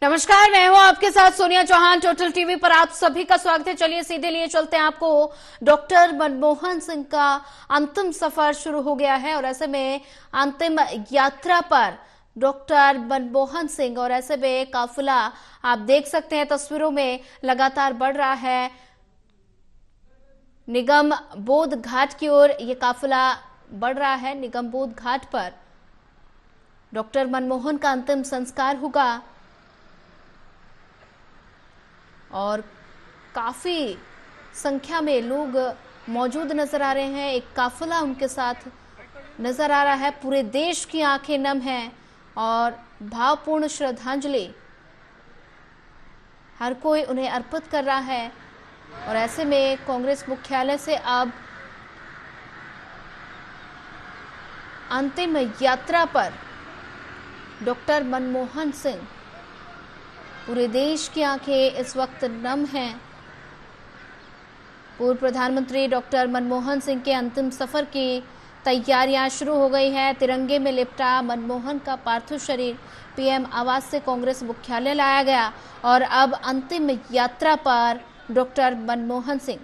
नमस्कार, मैं हूं आपके साथ सोनिया चौहान। टोटल टीवी पर आप सभी का स्वागत है। चलिए सीधे लिए चलते हैं आपको। डॉक्टर मनमोहन सिंह का अंतिम सफर शुरू हो गया है और ऐसे में अंतिम यात्रा पर डॉक्टर मनमोहन सिंह और ऐसे में काफिला आप देख सकते हैं तस्वीरों में लगातार बढ़ रहा है। निगम बोध घाट की ओर ये काफिला बढ़ रहा है। निगम बोध घाट पर डॉक्टर मनमोहन का अंतिम संस्कार होगा और काफी संख्या में लोग मौजूद नजर आ रहे हैं। एक काफिला उनके साथ नजर आ रहा है। पूरे देश की आंखें नम हैं और भावपूर्ण श्रद्धांजलि हर कोई उन्हें अर्पित कर रहा है। और ऐसे में कांग्रेस मुख्यालय से अब अंतिम यात्रा पर डॉक्टर मनमोहन सिंह, पूरे देश की आंखें इस वक्त नम हैं। पूर्व प्रधानमंत्री डॉक्टर मनमोहन सिंह के अंतिम सफर की तैयारियां शुरू हो गई हैं। तिरंगे में लिपटा मनमोहन का पार्थिव शरीर पीएम आवास से कांग्रेस मुख्यालय लाया गया और अब अंतिम यात्रा पर डॉक्टर मनमोहन सिंह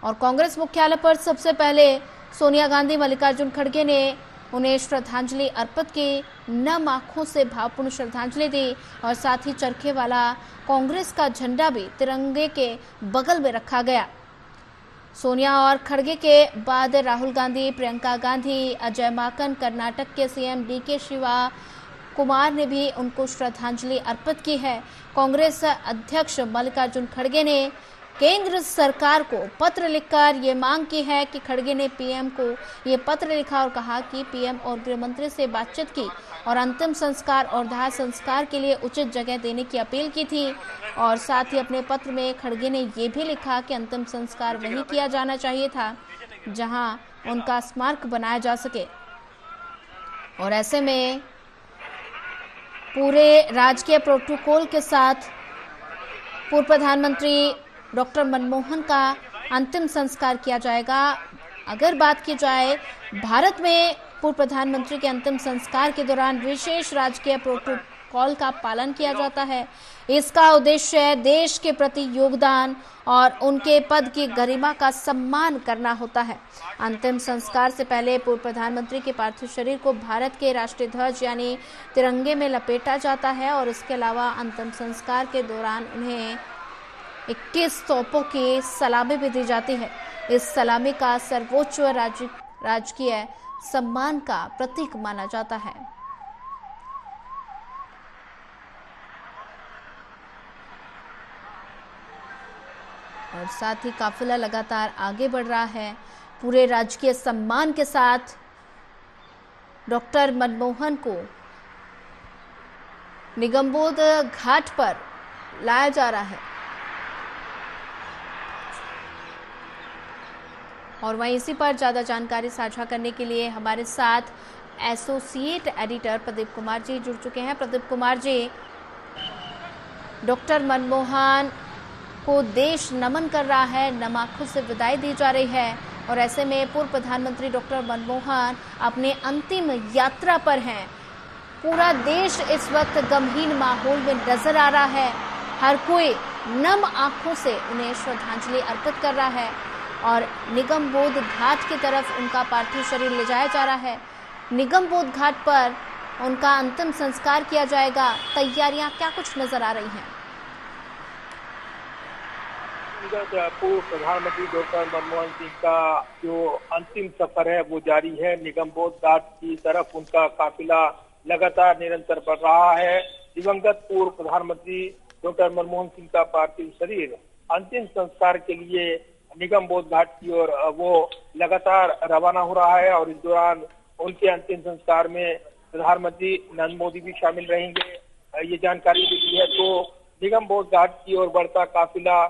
और कांग्रेस मुख्यालय पर सबसे पहले सोनिया गांधी, मल्लिकार्जुन खड़गे ने उन्हें श्रद्धांजलि अर्पित की। नम आंखों से भावपूर्ण श्रद्धांजलि दी और साथ ही चरखे वाला कांग्रेस का झंडा भी तिरंगे के बगल में रखा गया। सोनिया और खड़गे के बाद राहुल गांधी, प्रियंका गांधी, अजय माकन, कर्नाटक के सीएम डीके शिवा कुमार ने भी उनको श्रद्धांजलि अर्पित की है। कांग्रेस अध्यक्ष मल्लिकार्जुन खड़गे ने केंद्र सरकार को पत्र लिखकर ये मांग की है कि खड़गे ने पीएम को ये पत्र लिखा और कहा कि पीएम और गृह मंत्री से बातचीत की और अंतिम संस्कार और दाह संस्कार के लिए उचित जगह देने की अपील की थी। और साथ ही अपने पत्र में खड़गे ने ये भी लिखा कि अंतिम संस्कार वहीं किया जाना चाहिए था जहां उनका स्मारक बनाया जा सके। और ऐसे में पूरे राजकीय प्रोटोकॉल के साथ पूर्व प्रधानमंत्री डॉक्टर मनमोहन का अंतिम संस्कार किया जाएगा। अगर बात की जाए भारत में पूर्व प्रधानमंत्री के अंतिम संस्कार के दौरान विशेष राजकीय प्रोटोकॉल का पालन किया जाता है। इसका उद्देश्य देश के प्रति योगदान और उनके पद की गरिमा का सम्मान करना होता है। अंतिम संस्कार से पहले पूर्व प्रधानमंत्री के पार्थिव शरीर को भारत के राष्ट्रीय ध्वज यानी तिरंगे में लपेटा जाता है और इसके अलावा अंतिम संस्कार के दौरान उन्हें 21 तोपों की सलामी भी दी जाती है। इस सलामी का सर्वोच्च राजकीय सम्मान का प्रतीक माना जाता है। और साथ ही काफिला लगातार आगे बढ़ रहा है। पूरे राजकीय सम्मान के साथ डॉक्टर मनमोहन को निगमबोध घाट पर लाया जा रहा है। और वहीं इसी पर ज्यादा जानकारी साझा करने के लिए हमारे साथ एसोसिएट एडिटर प्रदीप कुमार जी जुड़ चुके हैं। प्रदीप कुमार जी, डॉक्टर मनमोहन को देश नमन कर रहा है, नम आंखों से विदाई दी जा रही है और ऐसे में पूर्व प्रधानमंत्री डॉक्टर मनमोहन अपने अंतिम यात्रा पर हैं। पूरा देश इस वक्त गमगीन माहौल में नजर आ रहा है। हर कोई नम आंखों से उन्हें श्रद्धांजलि अर्पित कर रहा है और निगम बोध घाट की तरफ उनका पार्थिव शरीर ले जाया जा रहा है। निगम बोध घाट पर उनका अंतिम संस्कार किया जाएगा। तैयारियां क्या कुछ नजर आ रही हैं? पूर्व प्रधानमंत्री डॉक्टर मनमोहन सिंह का जो अंतिम सफर है वो जारी है। निगम बोध घाट की तरफ उनका काफिला लगातार निरंतर बढ़ रहा है। दिवंगत पूर्व प्रधानमंत्री डॉक्टर मनमोहन सिंह का पार्थिव शरीर अंतिम संस्कार के लिए निगम बोध घाट की ओर वो लगातार रवाना हो रहा है और इस दौरान उनके अंतिम संस्कार में प्रधानमंत्री नरेंद्र मोदी भी शामिल रहेंगे, ये जानकारी भी दी है। तो निगम बोध घाट की ओर बढ़ता काफिला,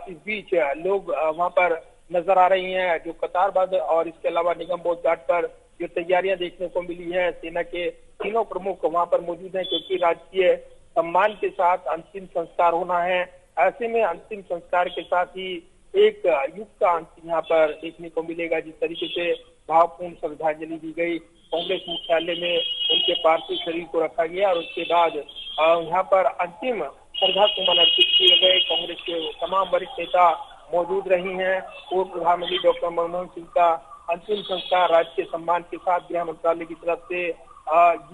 इस बीच लोग वहां पर नजर आ रही हैं जो कतारबद्ध। और इसके अलावा निगम बोध घाट पर जो तैयारियां देखने को मिली है, सेना के तीनों प्रमुख वहां पर मौजूद हैं क्योंकि राजकीय सम्मान के साथ अंतिम संस्कार होना है। ऐसे में अंतिम संस्कार के साथ ही एक युग का अंत यहाँ पर देखने को मिलेगा। जिस तरीके से भावपूर्ण श्रद्धांजलि दी गई, कांग्रेस मुख्यालय में उनके पार्थिव शरीर को रखा गया और उसके बाद यहाँ पर अंतिम श्रद्धा सुमन अर्पित किए गए। कांग्रेस के तमाम वरिष्ठ नेता मौजूद रही हैं। पूर्व प्रधानमंत्री डॉक्टर मनमोहन सिंह का अंतिम संस्कार राजकीय सम्मान के साथ गृह मंत्रालय की तरफ से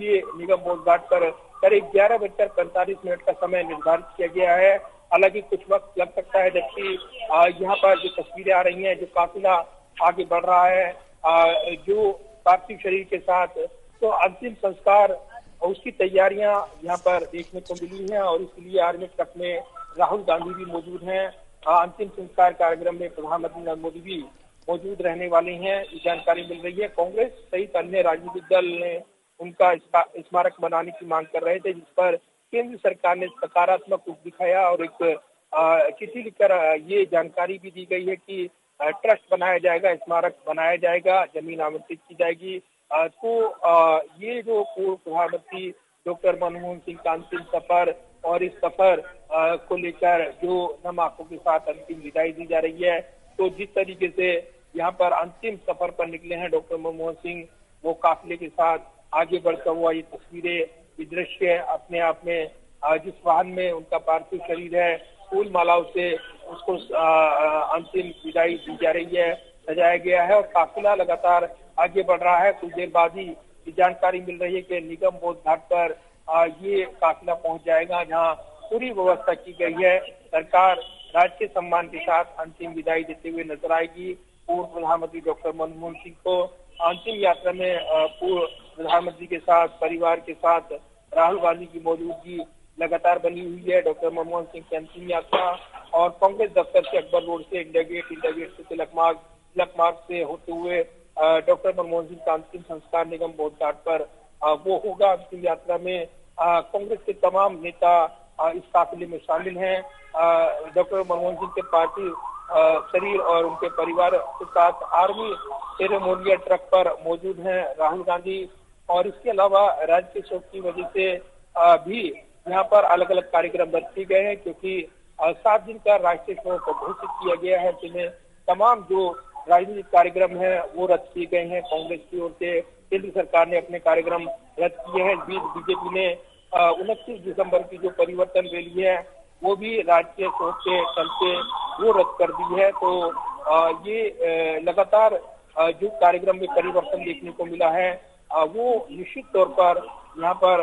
ये निगम बोध घाट पर करीब 11:45 का समय निर्धारित किया गया है। हालांकि कुछ वक्त लग सकता है, जबकि यहाँ पर जो तस्वीरें आ रही हैं, जो काफिला आगे बढ़ रहा है जो पार्थिव शरीर के साथ, तो अंतिम संस्कार और उसकी तैयारियां यहाँ पर देखने को मिली हैं और इसलिए आर्मी ट्रक में राहुल गांधी भी मौजूद हैं। अंतिम संस्कार कार्यक्रम में प्रधानमंत्री नरेंद्र मोदी भी मौजूद रहने वाले हैं, ये जानकारी मिल रही है। कांग्रेस सहित अन्य राजनीतिक दल ने उनका स्मारक बनाने की मांग कर रहे थे, जिस पर केंद्र सरकार ने सकारात्मक रुख दिखाया और एक चिट्ठी लिखकर ये जानकारी भी दी गई है कि ट्रस्ट बनाया जाएगा, स्मारक बनाया जाएगा, जमीन आवंटित की जाएगी। तो ये जो पूर्व प्रधानमंत्री डॉक्टर मनमोहन सिंह का अंतिम सफर और इस सफर को लेकर जो नम आंखों के साथ अंतिम विदाई दी जा रही है, तो जिस तरीके से यहाँ पर अंतिम सफर पर निकले हैं डॉक्टर मनमोहन सिंह, वो काफिले के साथ आगे बढ़ता हुआ ये तस्वीरें, ये दृश्य अपने आप में जिस वाहन में उनका पार्थिव शरीर है, फूल मालाओं से उसको अंतिम विदाई दी जा रही है, सजाया गया है और काफिला लगातार आगे बढ़ रहा है। कुछ देर बाद ही जानकारी मिल रही है कि निगम बोध घाट पर ये काफिला पहुंच जाएगा, जहां पूरी व्यवस्था की गई है। सरकार राजकीय सम्मान के साथ अंतिम विदाई देते हुए नजर आएगी। पूर्व प्रधानमंत्री डॉक्टर मनमोहन सिंह को अंतिम यात्रा में पूर्व प्रधानमंत्री के साथ, परिवार के साथ राहुल गांधी की मौजूदगी लगातार बनी हुई है। डॉक्टर मनमोहन सिंह की अंतिम यात्रा और कांग्रेस दफ्तर से अकबर रोड से इंडिया गेट से तिलक मार्ग से होते हुए डॉक्टर मनमोहन सिंह का अंतिम संस्कार निगम बोध घाट पर वो होगा। अंतिम यात्रा में कांग्रेस के तमाम नेता इस काफिले में शामिल हैं। डॉक्टर मनमोहन सिंह के पार्थिव शरीर और उनके परिवार के साथ आर्मी सेरेमोनियल ट्रक पर मौजूद हैं राहुल गांधी, और इसके अलावा राज्य के शोक की वजह से भी यहाँ पर अलग अलग कार्यक्रम रद्द किए गए हैं, क्योंकि 7 दिन का राष्ट्रीय शोक घोषित किया गया है, जिन्हें तमाम जो राजनीतिक कार्यक्रम है वो रद्द किए गए हैं। कांग्रेस की ओर से केंद्र सरकार ने अपने कार्यक्रम रद्द किए हैं। बीजेपी ने 29 दिसंबर की जो परिवर्तन रैली है वो भी राजकीय शोक के चलते वो रद्द कर दी है। तो ये लगातार जो कार्यक्रम में परिवर्तन देखने को मिला है वो निश्चित तौर पर यहाँ पर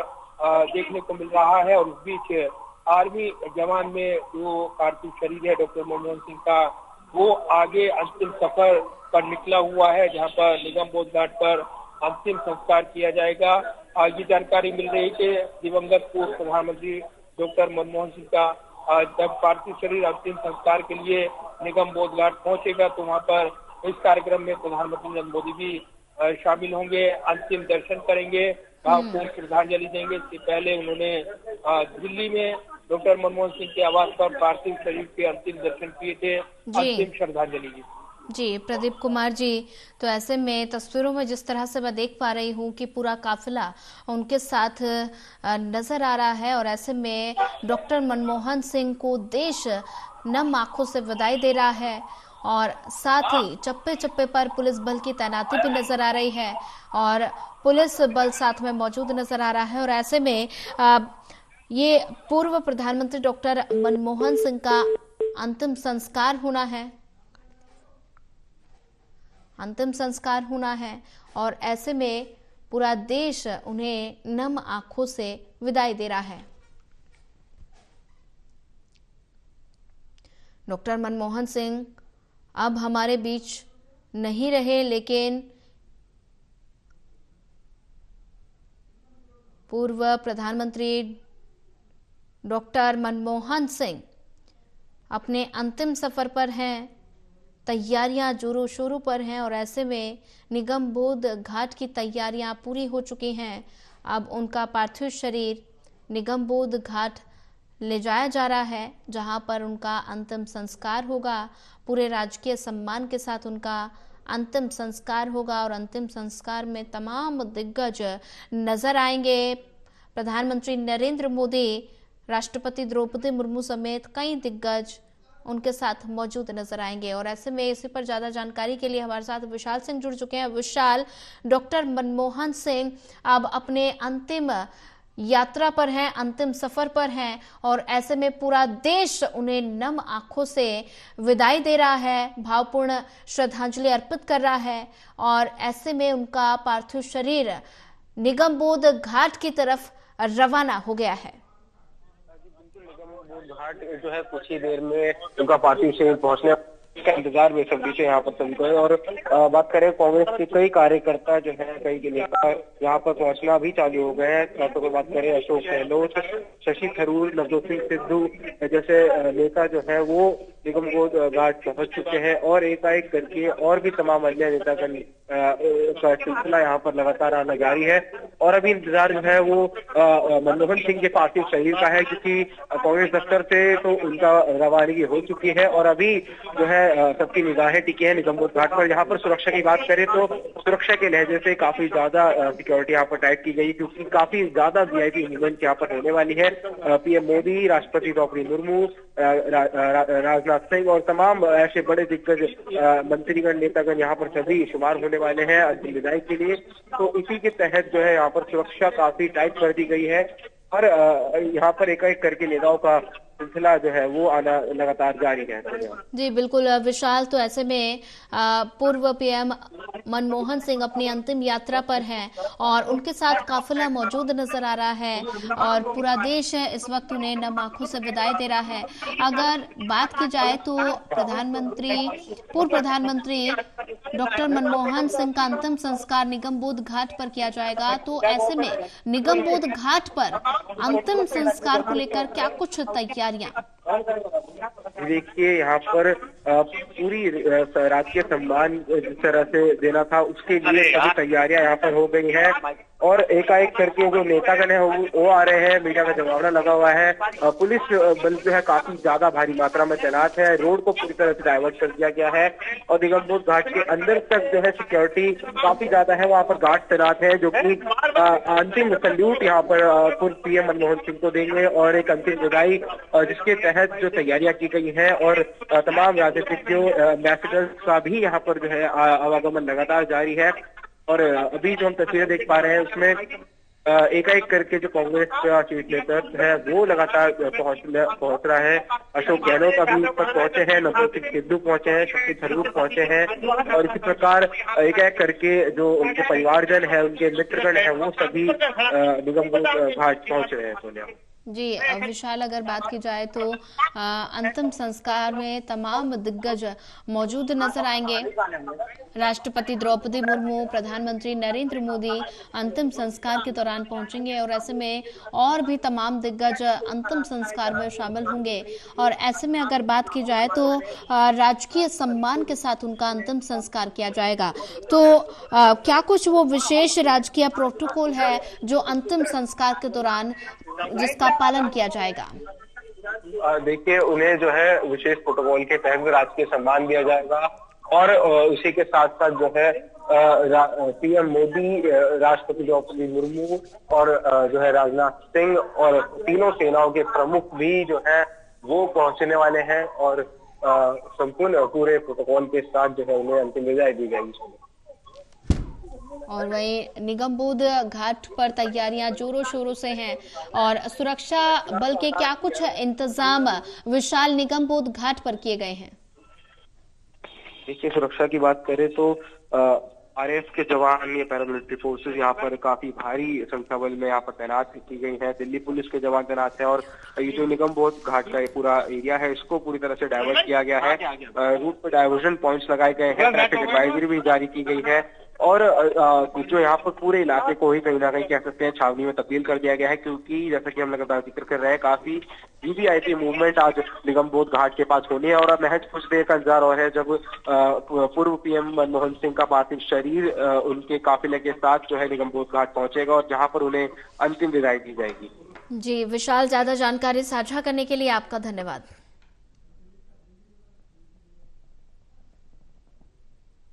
देखने को मिल रहा है। और इस बीच आर्मी जवान में जो पार्थिव शरीर है डॉक्टर मनमोहन सिंह का, वो आगे अंतिम सफर पर निकला हुआ है, जहां पर निगम बोध घाट पर अंतिम संस्कार किया जाएगा। ये जानकारी मिल रही है कि दिवंगत पूर्व प्रधानमंत्री डॉक्टर मनमोहन सिंह का जब पार्थिव शरीर अंतिम संस्कार के लिए निगम बोध घाट पहुंचेगा, तो वहां पर इस कार्यक्रम में प्रधानमंत्री नरेंद्र मोदी भी शामिल होंगे, अंतिम दर्शन करेंगे, भावपूर्ण श्रद्धांजलि देंगे। इससे पहले उन्होंने दिल्ली में डॉक्टर मनमोहन सिंह के आवास पर पार्थिव शरीर के अंतिम दर्शन किए थे, अंतिम श्रद्धांजलि दी। जी प्रदीप कुमार जी, तो ऐसे में तस्वीरों में जिस तरह से मैं देख पा रही हूँ कि पूरा काफिला उनके साथ नजर आ रहा है, और ऐसे में डॉक्टर मनमोहन सिंह को देश नम आंखों से विदाई दे रहा है, और साथ ही चप्पे चप्पे पर पुलिस बल की तैनाती भी नजर आ रही है और पुलिस बल साथ में मौजूद नजर आ रहा है। और ऐसे में ये पूर्व प्रधानमंत्री डॉक्टर मनमोहन सिंह का अंतिम संस्कार होना है, और ऐसे में पूरा देश उन्हें नम आंखों से विदाई दे रहा है। डॉक्टर मनमोहन सिंह अब हमारे बीच नहीं रहे, लेकिन पूर्व प्रधानमंत्री डॉक्टर मनमोहन सिंह अपने अंतिम सफर पर हैं, तैयारियां जोरों शोरों पर हैं, और ऐसे में निगम बोध घाट की तैयारियां पूरी हो चुकी हैं। अब उनका पार्थिव शरीर निगम बोध घाट ले जाया जा रहा है, जहां पर उनका अंतिम संस्कार होगा। पूरे राजकीय सम्मान के साथ उनका अंतिम संस्कार होगा, और अंतिम संस्कार में तमाम दिग्गज नजर आएंगे। प्रधानमंत्री नरेंद्र मोदी, राष्ट्रपति द्रौपदी मुर्मू समेत कई दिग्गज उनके साथ मौजूद नजर आएंगे। और ऐसे में इसी पर ज्यादा जानकारी के लिए हमारे साथ विशाल सिंह जुड़ चुके हैं। विशाल, डॉक्टर मनमोहन सिंह अब अपने अंतिम यात्रा पर हैं, अंतिम सफर पर हैं और ऐसे में पूरा देश उन्हें नम आंखों से विदाई दे रहा है, भावपूर्ण श्रद्धांजलि अर्पित कर रहा है और ऐसे में उनका पार्थिव शरीर निगमबोध घाट की तरफ रवाना हो गया है। निगमबोध घाट जो है कुछ ही देर में उनका पार्थिव शरीर पहुंचने का इंतजार बेसब्री से यहाँ पर सभी को है। और बात करें कांग्रेस के कई कार्यकर्ता जो है, कई के नेता यहाँ पर पहुंचना भी चालू हो गए हैं। तो बात करें अशोक गहलोत, शशि थरूर, नवजोत सिंह सिद्धू जैसे नेता जो है वो निगमबोध घाट पहुंच चुके हैं और एकाएक करके और भी तमाम अन्य नेतागण का सिलसिला यहाँ पर लगातार आना जारी है। और अभी इंतजार जो है वो मनमोहन सिंह के पार्थिव शरीर का है, क्योंकि कांग्रेस दफ्तर से तो उनका रवानगी हो चुकी है और अभी जो है सबकी निगाहें टिकी है निगमबोध घाट पर। यहाँ पर सुरक्षा की बात करें तो सुरक्षा के लहजे से काफी ज्यादा सिक्योरिटी यहाँ पर टाइट की गई, क्योंकि काफी ज्यादा वीआईपी मूवमेंट यहाँ पर होने वाली है। पीएम मोदी, राष्ट्रपति द्रौपदी मुर्मू, राजनाथ सिंह और तमाम ऐसे बड़े दिग्गज मंत्रीगण, नेतागण यहाँ पर सभी शुमार होने वाले हैं अंतिम विदाई के लिए। तो इसी के तहत जो है यहाँ पर सुरक्षा काफी टाइट कर दी गई है और यहाँ पर एक करके नेताओं का सिलसिला जो है वो आना लगातार जारी है। जी बिल्कुल विशाल, तो ऐसे में पूर्व पीएम मनमोहन सिंह अपनी अंतिम यात्रा पर हैं और उनके साथ काफिला मौजूद नजर आ रहा है और पूरा देश है इस वक्त उन्हें नम आंखों से विदाई दे रहा है। अगर बात की जाए तो पूर्व प्रधानमंत्री डॉक्टर मनमोहन सिंह का अंतिम संस्कार निगमबोध घाट पर किया जाएगा, तो ऐसे में निगमबोध घाट पर अंतिम संस्कार को लेकर क्या कुछ तैयारियां? देखिए, यहाँ पर पूरी राजकीय सम्मान जिस तरह से देना था उसके लिए सभी तैयारियां यहाँ पर हो गई हैं और एकाएक करके जो नेतागण है वो आ रहे हैं। मीडिया का जमावड़ा लगा हुआ है। पुलिस बल जो है काफी ज्यादा भारी मात्रा में तैनात है। रोड को पूरी तरह से डाइवर्ट कर दिया गया है और निगमबोध घाट के अंदर तक जो है सिक्योरिटी काफी ज्यादा है। वहाँ पर गार्ड तैनात है जो कि अंतिम सल्यूट यहाँ पर पूर्व पीएम मनमोहन सिंह को देंगे और एक अंतिम विदाई जिसके तहत जो तैयारियां की गई है और तमाम राजनीतिक जो एम्बेसडर्स का भी यहाँ पर जो है आवागमन लगातार जारी है। और अभी जो हम तस्वीरें देख पा रहे हैं उसमें एकाएक करके जो कांग्रेस का शीर्ष नेतृत्व है वो लगातार पहुंच रहा है। अशोक गहलोत अभी तक पहुंचे हैं, नवजोत सिंह सिद्धू पहुंचे हैं, शशि थरूर पहुंचे हैं और इसी प्रकार एकाएक करके जो उनके परिवारजन है, उनके मित्रगण है वो सभी निगमबोध घाट पहुंच रहे हैं। सोनिया जी विशाल, अगर बात की जाए तो अंतिम संस्कार में तमाम दिग्गज मौजूद नजर आएंगे। राष्ट्रपति द्रौपदी मुर्मू, प्रधानमंत्री नरेंद्र मोदी अंतिम संस्कार के दौरान पहुंचेंगे और ऐसे में और भी तमाम दिग्गज अंतिम संस्कार में शामिल होंगे। और ऐसे में अगर बात की जाए तो राजकीय सम्मान के साथ उनका अंतिम संस्कार किया जाएगा। तो क्या कुछ वो विशेष राजकीय प्रोटोकॉल है जो अंतिम संस्कार के दौरान जिसका पालन किया जाएगा? देखिए, उन्हें जो है विशेष प्रोटोकॉल के तहत राजकीय सम्मान दिया जाएगा और उसी के साथ साथ जो है पीएम मोदी, राष्ट्रपति द्रौपदी मुर्मू और जो है राजनाथ सिंह और तीनों सेनाओं के प्रमुख भी जो है वो पहुंचने वाले हैं और संपूर्ण पूरे प्रोटोकॉल के साथ जो है उन्हें अंतिम विदाई दी जाएगी। और वही निगमबोध घाट पर तैयारियां जोरों शोरों से हैं और सुरक्षा बल के क्या कुछ इंतजाम विशाल निगमबोध घाट पर किए गए हैं? देखिए, सुरक्षा की बात करें तो आरएएफ के जवान, ये पैरामिलिट्री फोर्सेस यहाँ पर काफी भारी संख्या बल में यहाँ पर तैनात की गई है। दिल्ली पुलिस के जवान तैनात है और ये जो निगमबोध घाट का ये पूरा एरिया है इसको पूरी तरह से डाइवर्ट किया गया है। रूट पर डाइवर्जन पॉइंट्स लगाए गए हैं, ट्रैफिक एडवाइजरी भी जारी की गई है और जो यहाँ पर पूरे इलाके को ही कहीं ना कहीं कह सकते हैं छावनी में तब्दील कर दिया गया है, क्योंकि जैसा कि हम लगातार जिक्र कर रहे हैं काफी वीवीआईपी मूवमेंट आज निगमबोध घाट के पास होनी है और अब महज कुछ देर का इंतजार और है जब पूर्व पीएम मनमोहन सिंह का पार्थिव शरीर उनके काफिले के साथ जो है निगमबोध घाट पहुंचेगा और जहां पर उन्हें अंतिम विदाई दी जाएगी। जी विशाल, ज्यादा जानकारी साझा करने के लिए आपका धन्यवाद।